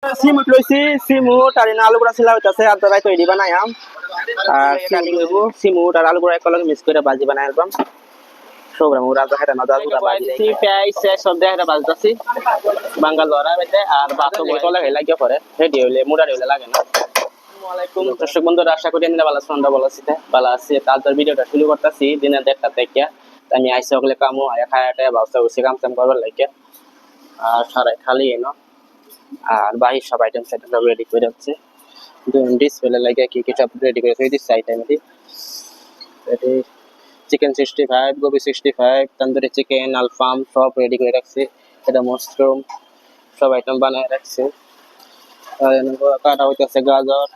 সিমুট লইছি সিমুট আর আলু গুড়া ছিলা হইতাছে আর তোরাই তৈরি বানাইয়াম আর কাটিং হইব সিমুট আর আলু গুড়া একলগে মিক্স করে ভাজি বানাই আলবাম সবরা মুরা জাহেরা না দাদুরা ভাজি সি পেঁয়াজ সে সব দেহরা বাজতাছি বাঙ্গাল লরা বেতে আর বাতো বই কলা হেলা গিয়ে পরে রেডি হইলে মুড়া হইলে লাগে না। আসসালামু আলাইকুম দর্শক বন্ধুরা, আশা করি আপনারা ভালো আছেন। আমরা ভালো আছি, ভালো আছি। তার ভিডিওটা শুরু করতেছি দিনের 1টা থেকে। আমি আইসা ওগুলো কামো আয়া খায়াটা ব্যবস্থা করছি কাম টাম করবার লাগে আর সারাই খালি এনো আর বাহির সব আইটেম সেট রেডি করে যাচ্ছে ডিসপ্লে লাগে কি কি সব রেডি করে দিচ্ছি আইটেমটি ready chicken 65 gobi 65 tandoori chicken আলফাম সব রেডি করে রাখছি। এটা মাশরুম সব আইটেম বানিয়ে রাখছি। কাটা হইতেছে গাজর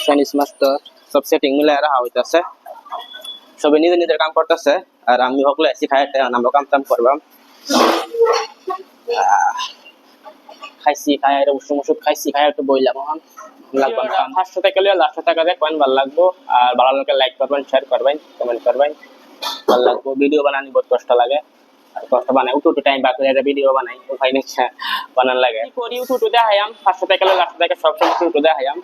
চাইনিজ মাস্টার সব সেটিং মিলাই রাখা হইতেছে। সবাই নিজে নিজের কাম করতেছে আর আমি হকলে আছি খাইতে আমরা কাম টাম করবাম। খাইছি খাই আর ওষুধ খাইছি খাই একটু বইলাম এখন লাগবে 500 টাকা লিয়ে লাস্ট টাকা দিয়ে কয়েন ভালো লাগবো আর ভালো লাগলে লাইক করবেন শেয়ার করবেন কমেন্ট করবেন ভালো লাগবো। ভিডিও বানানি বহুত কষ্ট লাগে আর কষ্ট বানাই উঠু টাইম বাকি একটা ভিডিও বানাই ওখানে নিচ্ছে বানান লাগে করি উঠু দেখাইম 500 টাকা লিয়ে লাস্ট টাকা সব সময় উঠু দেখাইম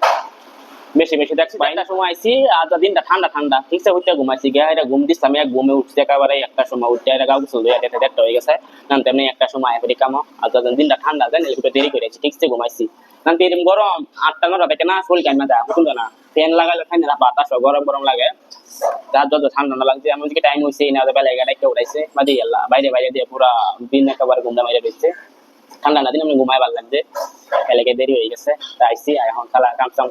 বেশি বেশি দেখ বাইনা সময় আইছি আর দিনটা ঠান্ডা ঠান্ডা ঠিকছে হইতে ঘুমাইছি গিয়ে এটা ঘুম দিচ্ছি আমি এক ঘুমে উঠছি একেবারে একটা সময় উঠতে এটা গাউ গোসল দিয়ে এটা একটা হয়ে গেছে না তেমনি একটা সময় এবারে কামো আর যখন দিনটা ঠান্ডা যায় একটু দেরি করেছি ঠিকছে ঘুমাইছি না এরকম গরম 8টা 9টা থেকে না শরীর কামে যায় বুঝুন না ফ্যান লাগালে খাই না বাতাস গরম গরম লাগে রাত যত ঠান্ডা না লাগছে এমন দিকে টাইম হয়েছে না বেলা 11টা উঠাইছে বাজে গেল বাইরে বাইরে দিয়ে পুরা দিন একেবারে ঘুমটা মাইরে দিচ্ছে ঠান্ডা না দিন আমি ঘুমাই ভালো লাগছে এলাকায় দেরি হয়ে গেছে আইসি এখন খালা কামসাম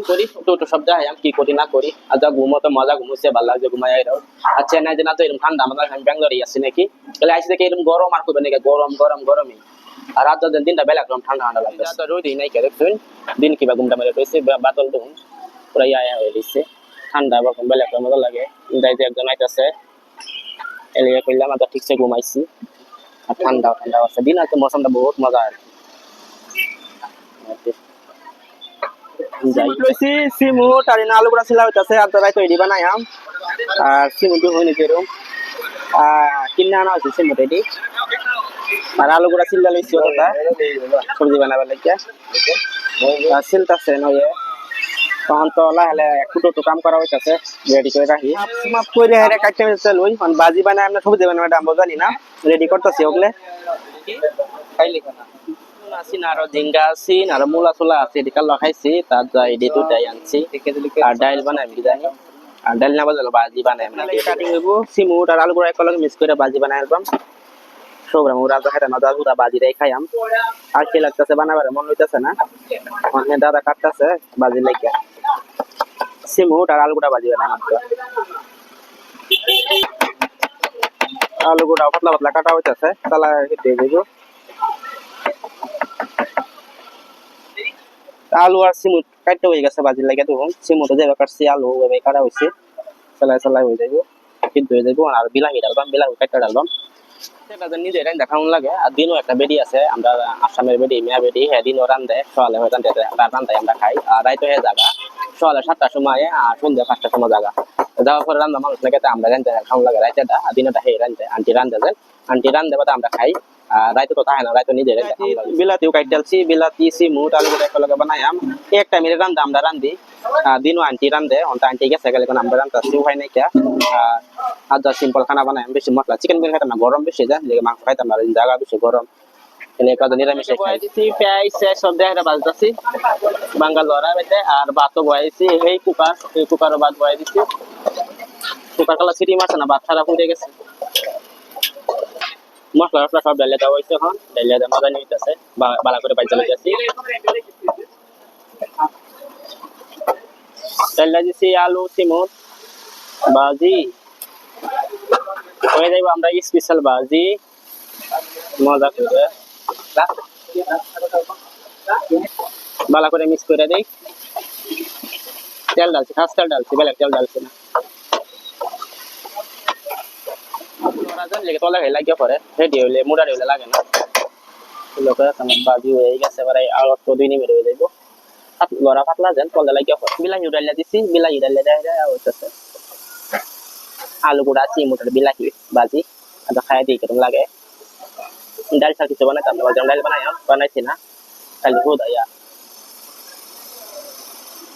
করি একটু সব যাই আমি কি করি না করি আর যা ঘুমো তো মজা ঘুমোচ্ছে ভালো লাগছে ঘুমাই আইরাও আর চেন্নাই যে না তো এরকম ঠান্ডা আমাদের আমি ব্যাঙ্গালোরে আছি নাকি তাহলে আইসি দেখে এরকম গরম আর করবে নাকি গরম গরম গরমই আর রাত যখন দিনটা বেলা একদম ঠান্ডা ঠান্ডা লাগছে রোদই নাই কে দেখছেন দিন কিবা ঘুমটা মেরে রয়েছে বাতল দেখুন পুরো ইয়া হয়ে রয়েছে ঠান্ডা এখন বেলা একটা মজা লাগে যাইতে একজন আইতাছে এলিয়ে কইলাম আর ঠিকছে ঘুমাইছি আর ঠান্ডা ঠান্ডা আছে দিন আছে মৌসুমটা বহুত মজা আর লইছি সিমুট আর আলু গুড়া ছিলা হইতাছে আর তোরাই তৈরি বানাইয়াম আর সিমুট হইনি যেরকম কিনে আনা হয়েছে সিমুট এটি আর আলু গুড়া ছিলা লইছি ওটা সবজি বানাবার লাগে সিলতাছে নয়ে তখন তো লাহলে একটু কাম করা হইতাছে রেডি করে রাখি মাপ করে হেরে কাটতে হইতাছে লই এখন ভাজি বানাই আমরা সবজি বানাই আমরা জানি না রেডি করতেছি ওগুলো খাইলি কেন আছি না আরো ঝিঙ্গা আছি আর মূলা চুলা আছে এদিকে লখাইছি তার যাই ডেটু ডাই আনছি আর ডাইল বানাই জানি আর ডাইল না বাজালো ভাজি বানাই কাটিং হইব সিমুট আর আলু গুড়া একলগে মিক্স করে ভাজি বানাই আলবাম সবরা মুরা জাহেরা না দাদুরা ভাজি রে খাইয়াম আর কি লাগতেছে বানাবার মন হইতাছে না অনেক দাদা কাটতেছে ভাজি লাগিয়া সিমুট আর আলু গুড়া ভাজি বানাই মাত্র আলু গুড়া পাতলা পাতলা কাটা হইতাছে তালা কেটে দিব আলু আর সিমুট কাটতে হয়ে গেছে ভাজির লাগে তখন সিমুটে যেভাবে কাটছি আলু ওইভাবে কাটা হয়েছে চালাই চালাই হয়ে যাইব কিন্তু হয়ে যাইব আর বিলাহি ডালবাম বিলাহি কাটতে ডালবাম সেটা নিজে রান দেখা লাগে আর দিনও একটা বেডি আছে আমরা আসামের বেডি মিয়া বেডি হ্যাঁ দিনও রান্ধে সকালে হয়ে রান্ধাই আমরা খাই আর রাইতো হয়ে জায়গা সকালে 7টার সময় আর সন্ধ্যা 5টার সময় জায়গা যাওয়ার পরে রান্না মানুষ লাগে আমরা রান্ধতে খাওয়া লাগে রাইতেটা আর দিনটা হে রান্ধে আন্টি রান্ধে যায় আন্টি রান্ধে বা আমরা খাই আর রাইতো তো থাকে না রাইতো নিজে বিলাতিও কাট ডালছি বিলাতি সিমুট আলু গুড়া একলগে বানাইয়াম একটা মিলে রান্ধা আমরা রান্ধি দিনও আন্টি রান্ধে অন্তা আন্টি গেছে গেলে আমরা রান্ধতেছি উপায় নাই কে আর যা সিম্পল খানা বানাই বেশি মশলা চিকেন বিরিয়ানি খাইতাম না গরম বেশি যায় যে মাংস খাইতাম না জায়গা বেশি গরম এনে কাজ নিরামিষ খাইছি পেঁয়াজ সব দেহরা বাজতাছি বাঙ্গাল লরা বেতে আর ভাতও বয়াইছি এই কুকার ভাত বয়াই দিছি কুকার কালা সিটি মারছে না ভাত খারাপ হয়ে গেছে মশলা টসলা সব ডালিয়া দেওয়া হয়েছে এখন ডালিয়া দেওয়া মজা নিতেছে বালা করে বাইচা লইতেছি ডালিয়া দিছি আলু সিমুট ভাজি হয়ে যাইব আমরা স্পেশাল ভাজি মজা করে ভালো করে মিক্স করে দিই তেল ডালছি খাস তেল ডালছি বেলা তেল ডালছি না তলা হয়ে লাগিয়ে পরে রেডি হইলে মুড়া হইলে লাগে না লোক আমার ভাজি হয়ে গেছে এবার আর 2 মিনিট হয়ে যাইব লড়া পাতলা দেন তলা লাগিয়ে পরে বিলাহি ডালিয়া দিছি বিলাহি ডালিয়া দেয় হইতেছে আলু গুড়া চিমুটের বিলাহি ভাজি আর খাই দিই কেমন লাগে ডাল ছাড় কিছু বানাইতাম না ডাল বানাইছি না খালি হুদাইয়া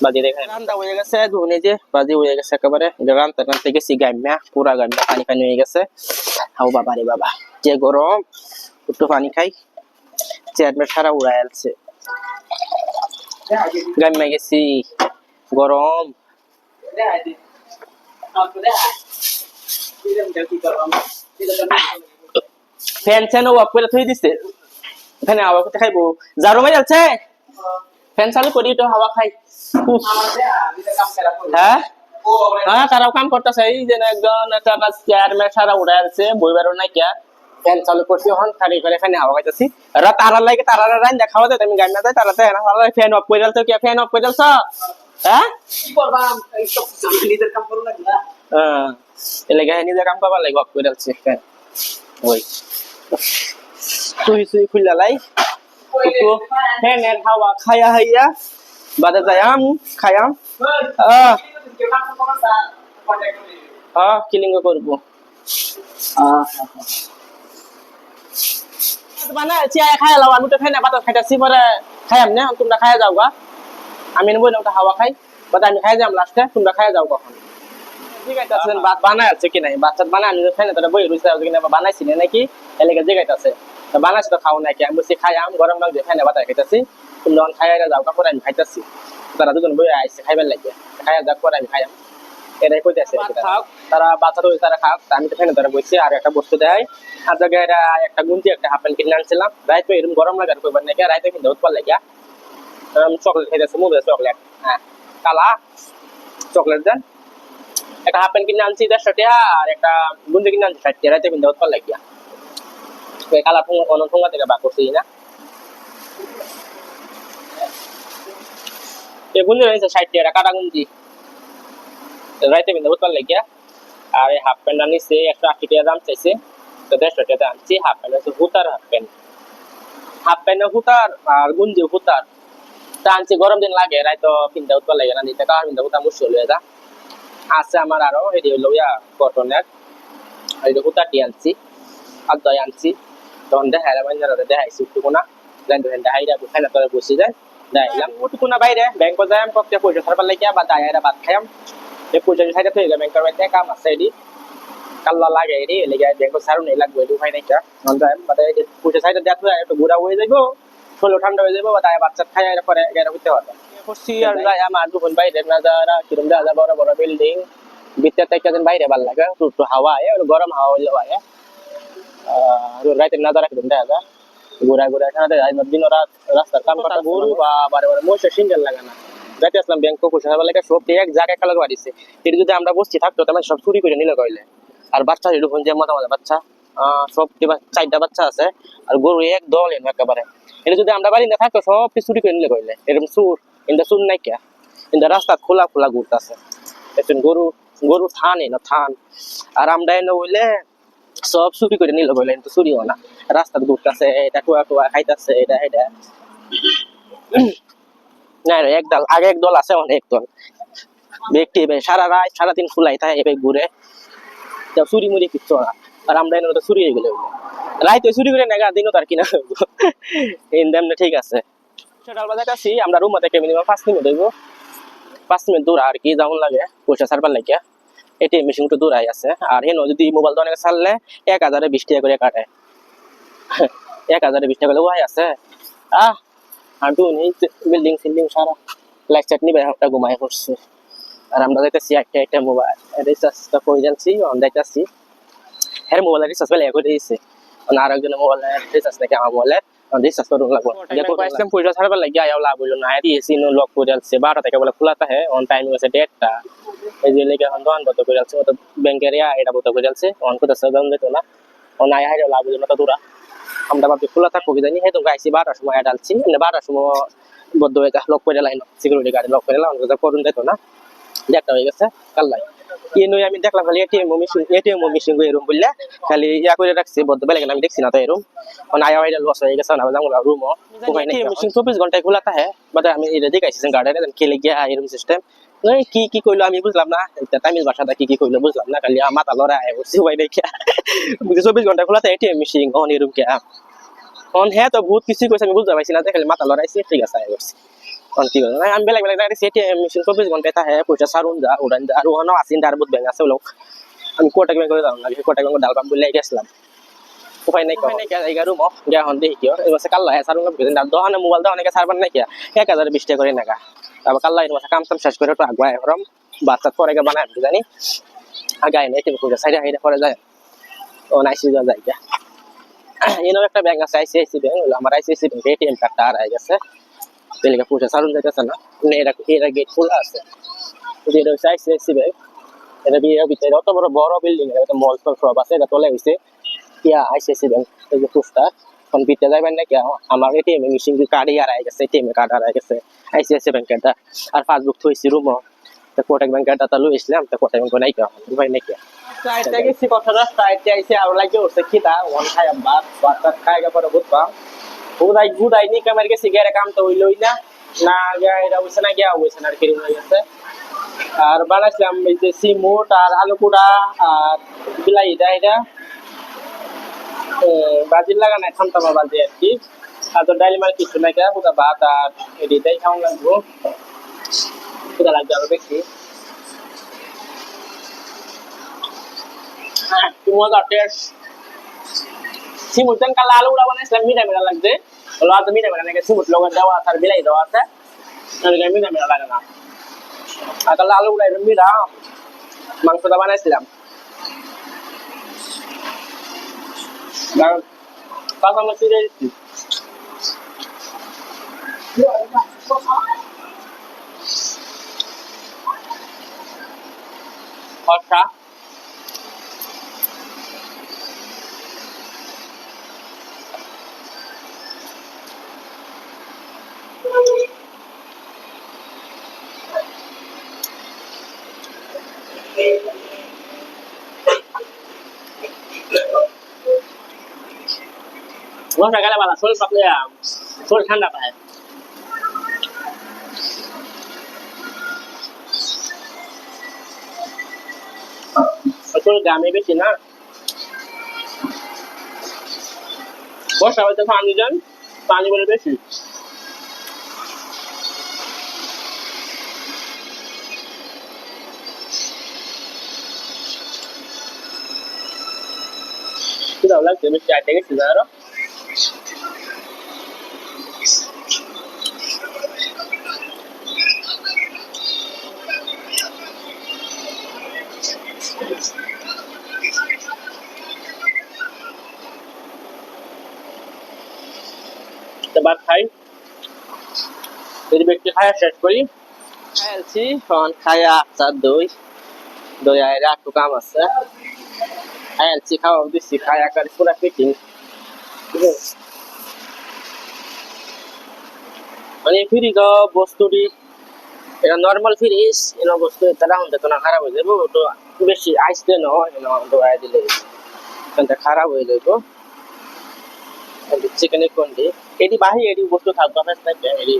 বাজি দেখেন রান্না হয়ে গেছে ধুনে যে বাজি হয়ে গেছে একেবারে রান্না রান্না গেছি গাইমা পুরা গাইমা পানি পানি হয়ে গেছে হাও বাবা রে বাবা যে গরম একটু পানি খাই চেয়ারম্যান সারা উড়াই আছে গাইমা গেছি গরম ফ্যান চ্যান অফ করে থই দিছে এখানে হাওয়া করতে খাইবো জারো মাই যাচ্ছে ফ্যান চালু করি তো হাওয়া খাই হ্যাঁ হ্যাঁ তারাও কাম করতেছে এই যে একজন একটা চেয়ারম্যান সারা উড়াই আছে বই বেরো নাই কিয়া ফ্যান চালু করছি এখন খালি করে এখানে হাওয়া খাইতেছি রাত তারার লাগে তারার রাইন দেখাও দে তুমি গান না যায় তারাতে না ফ্যান অফ করে দাও তো কি ফ্যান অফ করে দাও হ্যাঁ কি করবা এই সব নিজের কাম করো না হ্যাঁ এলে গায়ে নিজের কাম করবার লাগে অফ করে দাও ফ্যান ওই তুই খুললা লাই একটু ফ্যানের হাওয়া খায়া হাইয়া বাদে যাইয়াম খায়াম হ্যাঁ কিলিং করবো মানে চিয়া খাই লাও আমি তো খাই না বাতা খাইতাছি পরে খাইয়াম না তোমরা খাইয়া যাও গা আমি নেবো না হাওয়া খাই বাট আমি খাই যাম লাস্টে তোমরা খাইয়া যাও কখন ঠিক আছে ভাত বানাই আছে কি নাই বাচ্চা বানাই আমি খাই না তোরা বই রুইছে কিনা বানাইছি না নাকি এলাকা জিগাইতাছে বানাইছি তো খাও নাকি আমি বলছি খাইয়াম গরম লাগছে খাই না বাতা খাইতাছি তোমরা খাইয়া যাও কাপড় আমি খাইতাছি তারা দুজন বই আইছে খাইবার লাগে খাইয়া যাক পরে আমি খাইয়াম এটাই কইতাছে তারা বাচ্চা তো তারা খাক আমি তো খাইনা তারা বলছি আর একটা বস্তু দেয় আর জায়গায় একটা গুঞ্জি একটা হাফ প্যান্ট কিনে আনছিলাম রাইতে এরকম গরম লাগার কইবার নাকি রাইতে কিন্তু উৎপাল লাগিয়া চকলেট খাইতেছে মুভে চকলেট হ্যাঁ কালা চকলেট দেন একটা হাফ প্যান্ট কিনে আনছি 150 টাকা আর একটা গুঞ্জি কিনে আনছি 60 টাকা রাইতে কিন্তু উৎপাল লাগিয়া কালা ঠোঙা থেকে বা করছি না এই গুঞ্জি রয়েছে 60 টাকা কাটা গুঞ্জি রাইতে কিন্তু উৎপাল লাগিয়া আর এই হাফ প্যান্ট আনিছে 180 টাকা দাম চাইছে তো 150 টাকা আনছি হাফ প্যান্ট হচ্ছে হুতার হাফ প্যান্ট হুতার আর গুঞ্জি হুতার তা আনছি গরম দিন লাগে রাইতো পিন্তা উৎপাল লাগে না দিতে কার পিন্তা হুতা মুশকিল হয়ে যা আছে আমার আরো এটি হইলো ইয়া কটনের এই হুতাটি আনছি আর দই আনছি তখন দেখাইলা বাজারে দেখাইছি একটু না জান দেখাইরা খাইলা তোরে বসে যায় দেখাইলাম ওটুকু না বাইরে ব্যাংক যাইম কত পয়সা ছাড়বার লাগিয়া বা দাইরা ভাত খাইম এই পয়সা খাইতে হয়ে গেল ব্যাংকের মধ্যে কাম আছে এডি কাল্লা লাগে এডি লেগে ব্যাংক সারু নেই লাগবে এডি উপায় নাই কা মন যায় বাদে পয়সা ছাইতে দেখ একটু ঘোরা হয়ে যাইবো শরীর ঠান্ডা হয়ে যাইবো বা দাই বাচ্চা খাইয়া পরে গেরা হইতে হবে খুশি আর যাই আমার দুপুর বাইরে নাজারা কিরম দেখা বড় বড় বিল্ডিং ভিতর থেকে যেন বাইরে ভালো লাগে একটু হাওয়া গরম হাওয়া হইলে হয় আর রাতের নাজারা কিরম দেখা যায় ঘোরা ঘোরা এখানে দিন রাত রাস্তার কাম করতে গরু বা বারে বারে মহিষা সিঙ্গেল লাগে না যাইতে আসলাম ব্যাংক পয়সা লাগে সব এক জায়গায় খেলা বাড়িছে এটা যদি আমরা বসছি থাকতো তাহলে সব চুরি করে নিলে কইলে আর বাচ্চা এরকম যে মজা মজা বাচ্চা সব 4টা বাচ্চা আছে আর গরু এক দল একেবারে এটা যদি আমরা বাড়ি না থাকতো সব কিছু চুরি করে নিলে কইলে এরকম সুর কিন্তু সুর নাই কে কিন্তু রাস্তা খোলা খোলা ঘুরতেছে এখন গরু গরু থানে না থান আর আমরা এনে হইলে সব চুরি করে নিলে কইলে কিন্তু চুরিও না রাস্তা ঘুরতেছে এটা টুয়া টুয়া খাইতেছে এটা এটা না এক দল আগে এক দল আছে অনেক দল ব্যক্তি সারা রাত সারাদিন ফুলাই থাকে এবার ঘুরে চুরি মুড়ি কিচ্ছু না আর আমরা এনে তো চুরি হয়ে গেলে রাইতে চুরি করে নেগা দিনও তার কিনা এমনি ঠিক আছে ডাল বাজার কাছি আমরা রুম থেকে মিনিমাম 5 মিনিট হইব 5 মিনিট দূর আর কি যেমন লাগে পয়সা ছাড়বার লাগে এটিএম মেশিন একটু দূরাই আছে আর হেন যদি মোবাইল দোকানে ছাড়লে 1020 টাকা করে কাটে 1020 টাকা করে ওয়াই আছে আর দুন এই বিল্ডিং সিল্ডিং সারা লাইট চাট নিবে একটা ঘুমায় পড়ছে আর আমরা যাইতেছি একটা মোবাইল রিচার্জটা করে যাচ্ছি অন যাইতেছি এর মোবাইল রিচার্জ বেলা করে দিয়েছে আর একজনের মোবাইল রিচার্জ নাকি আমার মোবাইলে রিচার্জ করুন লাগবো যেহেতু পাইছিলাম পয়সা ছাড়বার লাগে আয়াও লাভ হইলো না দিয়েছি লক করে যাচ্ছে 12টা থেকে বলে খোলা থাকে অন টাইম হয়েছে 1:30টা এই যে লেগে এখন দোকান বন্ধ করে যাচ্ছে তো ব্যাংকের এটা বন্ধ করে যাচ্ছে অন করতেছে দোকান দিত না অন আয়া হাইও লাভ হইলো না তো দূরা আমরা ভাবছি খোলা থাকবো কি জানি হয়তো গাইছি 12টার সময় ডালছি 12টার সময় বদ্ধ হয়ে লক করে লাইন সিকিউরিটি গার্ড লক করে লাইন করুন দিত না 1:30টা হয়ে গেছে কাল্লাই আমি দেখলাম খালি এটিএম মেশিন এরকম বললে খালি ইয়া করে রাখছি বদ্ধ বেলা আমি দেখছি না তো এরকম আয়া হাইটা লস হয়ে গেছে না রুমও মেশিন 24 ঘন্টায় খোলা থাকে বাট আমি এটা দেখাইছি গার্ডেনে খেলে গিয়া এরকম সিস্টেম কি কইলো আমি বুঝলাম না তামিল ভাষাটা কি কইলো বুঝলাম না খালি মাথা লড়াই বসে ভাই দেখিয়া 24 ঘন্টা খোলা থাকে এটিএম মেশিন অন এরকম কে হ্যাঁ তো বহুত কিছু কইছে আমি বুঝতে পারছি না খালি মাথা লড়াইছি ঠিক আছে আই করছি কি করব আমি বেলা বেলা যাইছি এটিএম মেশিন 24 ঘন্টা তা হ্যাঁ পয়সা সারুন যা উড়ান যা আর ওখানে আসিন আর বহুত ব্যাংক আছে লোক আমি কোটা ব্যাংক করে দাও না কোটা ব্যাংক ডাল পাম বলে গেছিলাম উপায় নাই জায়গা রুম গিয়া হন দেখি কি এবার কাল্লা হ্যাঁ সারুন দোকানে মোবাইল দাও অনেকে সারবার নাই কি 1020 টাকা করে নাকা তারপর কাল্লা এর মাসে কাম শেষ করে একটু আগুয়ায় হরম বাচ্চা পরে গে বানায় জানি আগায় না এটিএম পয়সা সাইডে হাইডে পরে যায় ও নাইসি যা যায় গিয়া এনো একটা ব্যাংক আছে আইসিআইসি ব্যাংক আমার আইসিআইসি ব্যাংক এটিএম কার্ডটা আর গেছে তেলকে পয়সা সারুন যাইতেছে না এরা গেট খোলা আছে এটা হচ্ছে আইসিআইসি ব্যাংক এটা বিয়ের ভিতরে অত বড় বড় বিল্ডিং এটা মল সব আছে এটা তোলা হয়েছে ইয়া আইসিআইসি ব্যাংক এই যে পোস্টার কোন ভিতরে যাবেন না কি আমার এটিএম মেশিন কার্ড আর গেছে এটিএম কার্ড আর গেছে আইসিআইসি ব্যাংকটা আর পাসবুক থইছি রুম তো কোটাক ব্যাংকটা তা লই ইসলাম তো কোটাক ব্যাংক নাই কি ভাই নাকি সাইডটা গেছি কথাটা সাইডে আইছে আর লাগে ওরছে কিটা ওয়ান খাই বাত বাত খাইগা পরে বুঝবা গুড়াই নি কামার গেছি গেরে কাম তো হইলই না না গিয়া এটা হইছে না গিয়া হইছে না আর কিরম হয়ে গেছে আর বানাইছিলাম এই যে সিমুট আর আলু কুড়া আর বিলাই এটা বাজির লাগানো খামতামা বাজি আর কি আর তো ডাইলি মার কিছু নাই পুরা ভাত আর এটাই খাওয়া লাগবো পুরা লাগবে আরো বেশি মজা টেস্ট সিমুট দেন কালা আলু কুড়া বানাইছিলাম মিঠা মিঠা লাগছে বলো আর মিঠা মিঠা নাকি সিমুট লগা দেওয়া আর বিলাই দেওয়া আছে মিঠা মিঠা লাগে না আর কালা আলু কুড়া মিঠা মাংসটা বানাইছিলাম কাঁচামরিচ দিয়ে দিচ্ছি খরচা মশলা গেলে ভালো শরীর পাকলে শরীর ঠান্ডা পায় শরীর দামে বেশি না বর্ষা হয়তো পানি যান পানি বলে বেশি কি দাও লাগছে বেশি আটে গেছি আরো ভাত খাই যদি ব্যক্তি খায়া শেষ করি খাইছি খায়া চার দই দই আয়ের একটু কাম আছে খাইছি খাওয়া দিচ্ছি খায়া করে পুরা ফিটিং মানে ফ্রিজ বস্তুটি এটা নর্মাল ফ্রিজ এনে বস্তু তারা হতে তো না খারাপ হয়ে যাবো তো বেশি আইস দেন দোয়া দিলে খারাপ হয়ে যাবো চিকেনের কোনটি এটি বাহি এটি বস্তু থাকবে থাকবে এটি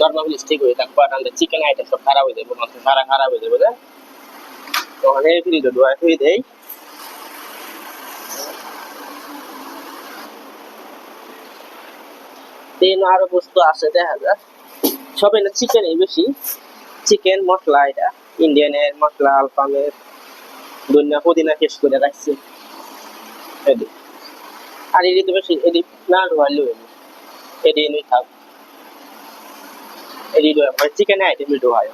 নর্মাল স্টিক হয়ে থাকবে আর চিকেন আইটেম সব খারাপ হয়ে যাবে মাংস সারা খারাপ হয়ে যাবে তো মানে ফ্রিজে দোয়া হয়ে দেয় তেল আরো বস্তু আছে দেখা যায় সব এনে চিকেনই বেশি চিকেন মশলা এটা ইন্ডিয়ানের মশলা আলফামের দুনিয়া পুদিনা শেষ করে রাখছি আর এটি তো বেশি এটি না ঢোয়াইলো এটি এনে থাক এটি মানে চিকেন আইটেম ঢোয়াই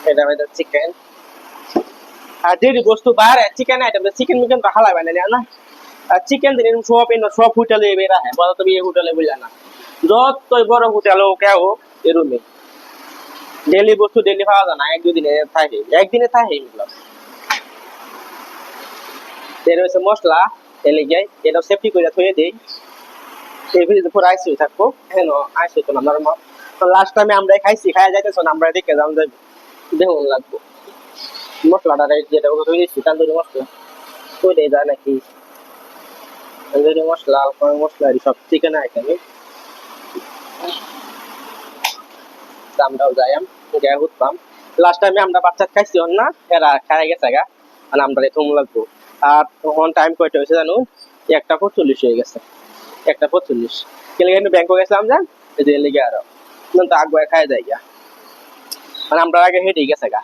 এটা আমাদের চিকেন আর যেটি বস্তু বাইরে চিকেন আইটেম চিকেন মিকেন তো হালাই বানাই না আর চিকেন দিন সব হোটেলে বেরা হয় বলো তো বিয়ে হোটেলে বুঝলা না যতই বড় হোটেল হোক কে হোক এরমে ডেলি বস্তু ডেলি পাওয়া যায় না এক দুদিনে থাকে একদিনে থাকে মতলব এর হচ্ছে মশলা তেলে যাই এটা সেফটি করে থয়ে দেই এই ভিডিওতে পুরো আইসি থাকবো কেন আইসি তো নরমাল তো লাস্ট টাইমে আমরা খাইছি খায়া যাইতেছ না আমরা দেখে যাও যাই দেখুন লাগবো মশলাটা যেটা ওটা থয়ে দিচ্ছি তান্দুরি মশলা তো দেয় যায় নাকি তান্দুরি মশলা আলফা মশলা সব চিকেন আইটেমে আমরাও যাইম যাই উঠলাম লাস্ট টাইমে আমরা বাচ্চা খাইছি না এরা খাই গেছে গা মানে আমরা থুম লাগবো আর তখন টাইম কয়টা হয়েছে জানো 1:45 হয়ে গেছে একটা 45 কেলে কিন্তু ব্যাংকে গেছিলাম জান এই যে লেগে আরো তো আগে খাই যায় গা মানে আমরা আগে হেঁটে গেছে গা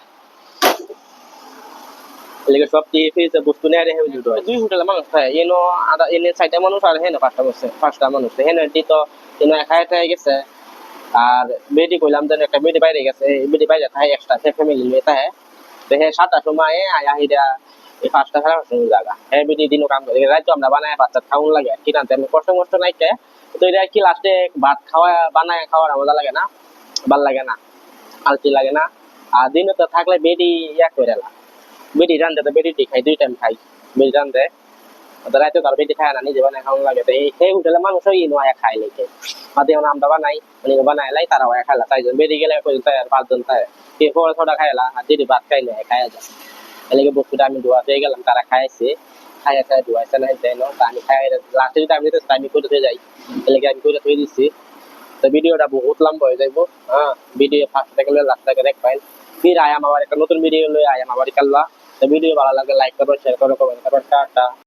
লেগে সব টি ফ্রিজে বস্তু নিয়ে রেখে দিতে হয় দুই হোটেলে মানুষ খায় এনো আদা এনে চারটা মানুষ আর হেনে পাঁচটা মানুষ হেনে টি তো এনে খাই খাই গেছে আর বেডি কইলাম যেন একটা বেডি বাইরে গেছে বেডি বাইরে থাকে এক্সট্রা ফ্যামিলি নিয়ে থাকে দেখে 7টার সময় আয়া হিরা এই 5টা সাড়ে 5টার জায়গা হ্যাঁ বেডি দিনও কাম করে রাইতো আমরা বানায় বাচ্চা খাওয়ান লাগে কি না তেমন কষ্ট মষ্ট নাই কে তো এটা কি লাস্টে ভাত খাওয়া বানায় খাওয়ার মজা লাগে না ভাল লাগে না আলতি লাগে না আর দিনে তো থাকলে বেডি ইয়া করে না বেডি রান্ধে তো বেডি খাই 2 টাইম খাই বেডি রান্ধে তো রাইতো তার বেডি খায় না নিজে বানায় খাওয়ান লাগে তো এই হোটেলে মানুষ ওই নয়া খায় লেকে মাঝে আমরা বানাই মানে বানাই লাই তারা খাইলা 4জন বেডি গেলে কয়জন তাই আর 5জন তাই কে পরে থোড়া খাইলা আর যদি ভাত খাইলে খায়া যায় এলাকে বস্তুটা আমি ধোয়া দিয়ে গেলাম তারা খাইছে খাইয়া খাই ধোয়াইছে না দেয় না আমি খাই লাস্টে যদি আমি আমি করে দিয়ে যাই এলাকে আমি করে ধুয়ে দিচ্ছি তো ভিডিওটা বহুত লম্বা হয়ে যাইব হ্যাঁ ভিডিও 5 টাকা লাস্ট টাকা দেখ পাইন ফির আয়াম আবার একটা নতুন ভিডিও লই আয়াম আবার কাল্লা তো ভিডিও ভালো লাগে লাইক করো শেয়ার করো কমেন্ট করো টাটা